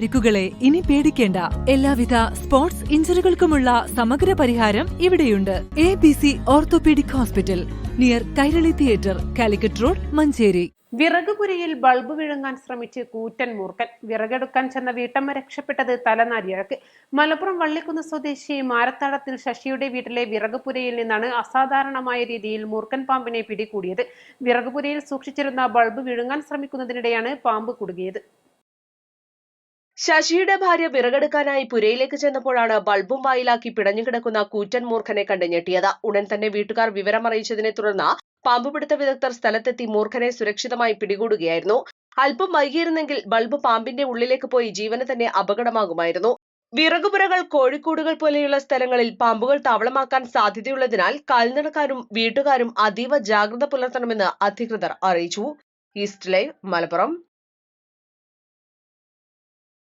പരിക്കുകളെ ഇനി പേടിക്കേണ്ട. എല്ലാവിധ സ്പോർട്സ് ഇഞ്ചുറികൾക്കുമുള്ള സമഗ്ര പരിഹാരം ഇവിടെയുണ്ട്. ABC orthopaedic hospital, near Kairali theatre, Calicut road, Manjeri. വിറകുപുരയിൽ ബൾബ് വിഴുങ്ങാൻ ശ്രമിച്ച് കൂറ്റൻ മൂർഖൻ. വിറകെടുക്കാൻ ചെന്ന വീട്ടമ്മ രക്ഷപ്പെട്ടത് തലനാരിഴക്ക്. മലപ്പുറം വള്ളിക്കുന്ന് സ്വദേശി മാരത്താടത്തിൽ ശശിയുടെ വീട്ടിലെ വിറകുപുരയിൽ നിന്നാണ് അസാധാരണമായ രീതിയിൽ മൂർഖൻ പാമ്പിനെ പിടികൂടിയത്. വിറകുപുരയിൽ സൂക്ഷിച്ചിരുന്ന ബൾബ് വിഴുങ്ങാൻ ശ്രമിക്കുന്നതിനിടെയാണ് പാമ്പ് കുടുങ്ങിയത്. ശശിയുടെ ഭാര്യ വിറകെടുക്കാനായി പുരയിലേക്ക് ചെന്നപ്പോഴാണ് ബൾബും വായിലാക്കി പിടഞ്ഞുകിടക്കുന്ന കൂറ്റൻ മൂർഖനെ കണ്ട് ഞെട്ടിയത്. ഉടൻ തന്നെ വീട്ടുകാർ വിവരമറിയിച്ചതിനെ തുടർന്ന് പാമ്പുപിടുത്ത വിദഗ്ധർ സ്ഥലത്തെത്തി മൂർഖനെ സുരക്ഷിതമായി പിടികൂടുകയായിരുന്നു. അല്പം വൈകിയിരുന്നെങ്കിൽ ബൾബ് പാമ്പിന്റെ ഉള്ളിലേക്ക് പോയി ജീവന് തന്നെ അപകടമാകുമായിരുന്നു. വിറകുപുരകൾ, കോഴിക്കൂടുകൾ പോലെയുള്ള സ്ഥലങ്ങളിൽ പാമ്പുകൾ താവളമാക്കാൻ സാധ്യതയുള്ളതിനാൽ കാൽനടക്കാരും വീട്ടുകാരും അതീവ ജാഗ്രത പുലർത്തണമെന്ന് അധികൃതർ അറിയിച്ചു. East live, Malappuram.